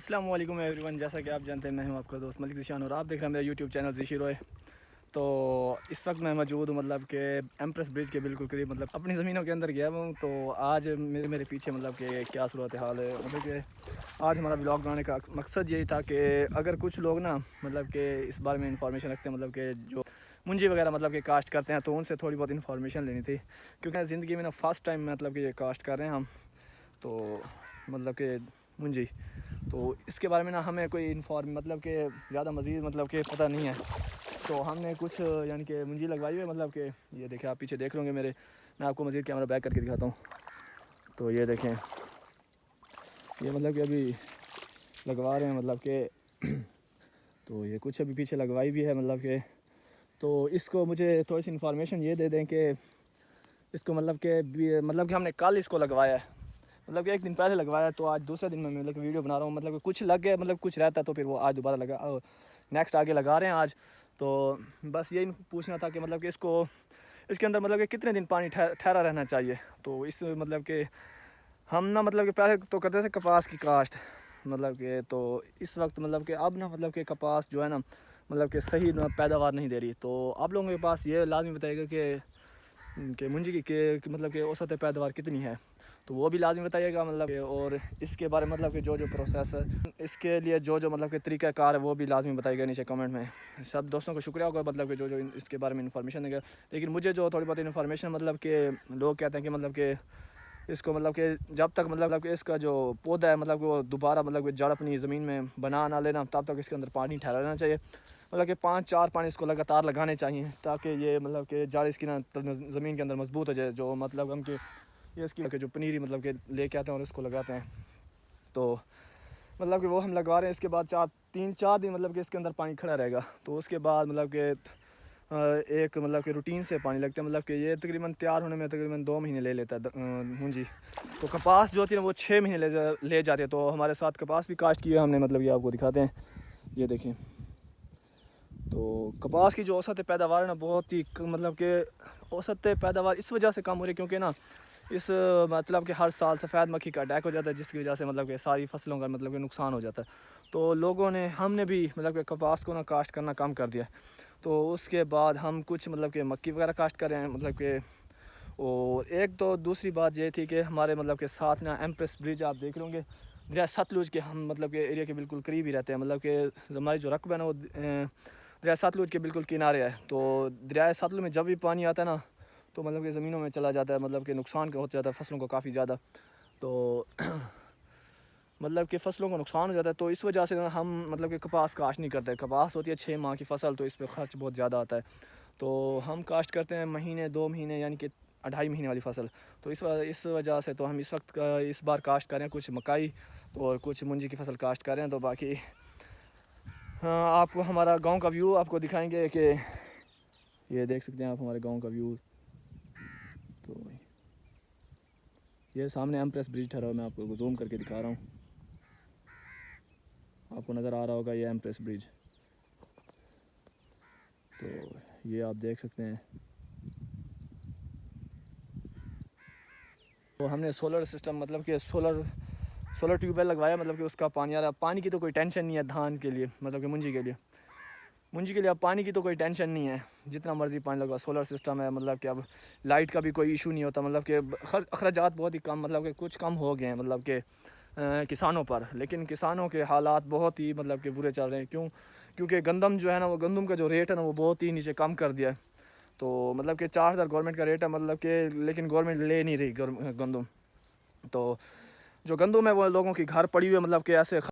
السلام علیکم every one, جیسا کہ آپ جانتے ہیں میں ہوں آپ کا دوست ملک ذیشان اور آپ دیکھ رہے ہیں میرا یوٹیوب چینل ذیشی روئے۔ تو اس وقت میں موجود ہوں مطلب کہ ایمپریس برج کے بالکل قریب، مطلب اپنی زمینوں کے اندر گیا ہوں۔ تو آج میرے پیچھے مطلب کہ کیا صورت حال ہے، مطلب کہ آج ہمارا ولاگ بنانے کا مقصد یہی تھا کہ اگر کچھ لوگ نا مطلب کہ اس بارے میں انفارمیشن رکھتے ہیں، مطلب کہ جو منجی وغیرہ مطلب کہ کاشت کرتے ہیں، تو ان سے تھوڑی بہت انفارمیشن لینی تھی، کیونکہ زندگی میں نا فرسٹ ٹائم مطلب کہ یہ کاشت کر رہے ہیں ہم، تو مطلب کہ منجی، تو اس کے بارے میں نا ہمیں کوئی مطلب کہ زیادہ مزید مطلب کہ پتہ نہیں ہے۔ تو ہم نے کچھ یعنی کہ منجی لگوائی ہوئی ہے، مطلب کہ یہ دیکھیں، آپ پیچھے دیکھ لیں گے میرے، میں آپ کو مزید کیمرہ بیک کر کے دکھاتا ہوں۔ تو یہ دیکھیں، یہ مطلب کہ ابھی لگوا رہے ہیں، مطلب کہ تو یہ کچھ ابھی پیچھے لگوائی بھی ہے، مطلب کہ تو اس کو مجھے تھوڑی سی انفارمیشن یہ دے دیں کہ اس کو مطلب کہ ہم نے کل اس کو لگوایا ہے، مطلب کہ ایک دن پہلے لگوایا، تو آج دوسرے دن میں مطلب کہ ویڈیو بنا رہا ہوں، مطلب کہ کچھ لگ گیا، مطلب کچھ رہتا ہے تو پھر وہ آج دوبارہ نیکسٹ آگے لگا رہے ہیں آج۔ تو بس یہی پوچھنا تھا کہ مطلب کہ اس کے اندر مطلب کہ کتنے دن پانی ٹھہرا رہنا چاہیے۔ تو اس مطلب کہ ہم نا مطلب کہ پہلے تو کرتے تھے کپاس کی کاشت، مطلب کہ تو اس وقت مطلب کہ اب نا مطلب کہ کپاس جو ہے نا مطلب کہ صحیح پیداوار نہیں دے رہی، تو آپ لوگوں کے پاس یہ لازمی بتائے گا کہ منجی کی مطلب کہ اوسط پیداوار کتنی ہے، تو وہ بھی لازمی بتائیے گا، مطلب کہ اور اس کے بارے مطلب کہ جو پروسیس ہے اس کے لیے جو مطلب کہ طریقہ کار ہے وہ بھی لازمی بتائیے گا نیچے کمنٹ میں۔ سب دوستوں کو شکریہ ہوگا مطلب کہ جو اس کے بارے میں انفارمیشن دے گا، لیکن مجھے جو تھوڑی بہت انفارمیشن مطلب کہ لوگ کہتے ہیں کہ مطلب کہ اس کو مطلب کہ جب تک مطلب کہ اس کا جو پودا ہے مطلب کہ وہ دوبارہ مطلب کہ جڑ اپنی زمین میں بنا نہ لینا، تب تک اس کے اندر پانی ٹھہرا رہنا چاہیے، مطلب کہ 5-4 پانی اس کو لگاتار لگانے چاہیے، تاکہ یہ مطلب کہ جڑ اس کی نا زمین کے اندر مضبوط ہو جائے، جو مطلب ہم کہ یہ اس کی جو پنیری مطلب کہ لے کے آتے ہیں اور اس کو لگاتے ہیں، تو مطلب کہ وہ ہم لگوا رہے ہیں۔ اس کے بعد 3-4 دن مطلب کہ اس کے اندر پانی کھڑا رہے گا، تو اس کے بعد مطلب کہ ایک مطلب کہ روٹین سے پانی لگتا ہے، مطلب کہ یہ تقریباً تیار ہونے میں تقریباً 2 مہینے لے لیتا ہے منجی، تو کپاس جو ہوتی ہے نا وہ 6 مہینے لے جاتے ہیں۔ تو ہمارے ساتھ کپاس بھی کاشت کی ہے ہم نے، مطلب یہ آپ کو دکھاتے ہیں، یہ دیکھیں، تو کپاس کی جو اوسط پیداوار ہے نا بہت ہی مطلب کہ اوسط پیداوار اس وجہ سے کم ہو رہی ہے کیونکہ نا اس مطلب کہ ہر سال سفید مکھی کا اٹیک ہو جاتا ہے، جس کی وجہ سے مطلب کہ ساری فصلوں کا مطلب کہ نقصان ہو جاتا ہے، تو لوگوں نے ہم نے بھی مطلب کہ کپاس کو نا کاشت کرنا کم کر دیا، تو اس کے بعد ہم کچھ مطلب کہ مکی وغیرہ کاشت کر رہے ہیں، مطلب کہ اور ایک تو دوسری بات یہ تھی کہ ہمارے مطلب کہ ساتھ نا ایمپریس برج آپ دیکھ لیں گے، دریائے ستلج کے ہم مطلب کہ ایریا کے بالکل قریب ہی رہتے ہیں، مطلب کہ ہماری جو رقبہ ہے نا وہ دریائے ستلج کے بالکل کنارے ہے، تو دریائے ستلج میں جب بھی پانی آتا ہے نا تو مطلب کہ زمینوں میں چلا جاتا ہے، مطلب کہ نقصان ہو جاتا ہے فصلوں کو کافی زیادہ، تو مطلب کہ فصلوں کو نقصان ہو جاتا ہے، تو اس وجہ سے ہم مطلب کہ کپاس کاشت نہیں کرتے۔ کپاس ہوتی ہے 6 ماہ کی فصل، تو اس پہ خرچ بہت زیادہ آتا ہے، تو ہم کاشت کرتے ہیں مہینے 2 مہینے یعنی کہ 2.5 مہینے والی فصل، تو اس وجہ سے تو ہم اس بار کاشت کر رہے ہیں کچھ مکئی اور کچھ منجی کی فصل کاشت کر رہے ہیں۔ تو باقی آپ کو ہمارا گاؤں کا ویو آپ کو دکھائیں گے کہ یہ دیکھ سکتے ہیں آپ ہمارے گاؤں کا ویو، تو یہ سامنے ایمپریس برج ٹھہرا ہوا، میں آپ کو زوم کر کے دکھا رہا ہوں، آپ کو نظر آ رہا ہوگا یہ ایمپریس برج، تو یہ آپ دیکھ سکتے ہیں۔ تو ہم نے سولر سسٹم مطلب کہ سولر ٹیوب ویل لگوایا، مطلب کہ اس کا پانی آ رہا ہے، پانی کی تو کوئی ٹینشن نہیں ہے دھان کے لیے، مطلب کہ منجی کے لیے اب پانی کی تو کوئی ٹینشن نہیں ہے، جتنا مرضی پانی لگوا، سولر سسٹم ہے، مطلب کہ اب لائٹ کا بھی کوئی ایشو نہیں ہوتا، مطلب کہ اخراجات بہت ہی کم، مطلب کہ کچھ کم ہو گئے ہیں مطلب کہ کسانوں پر، لیکن کسانوں کے حالات بہت ہی مطلب کہ برے چل رہے ہیں، کیونکہ گندم جو ہے نا وہ گندم کا جو ریٹ ہے نا وہ بہت ہی نیچے کم کر دیا ہے، تو مطلب کہ 4000 گورنمنٹ کا ریٹ ہے، مطلب کہ لیکن گورنمنٹ لے نہیں رہی گندم، تو جو گندم ہے وہ لوگوں کی گھر پڑی ہوئی ہے، مطلب کہ ایسے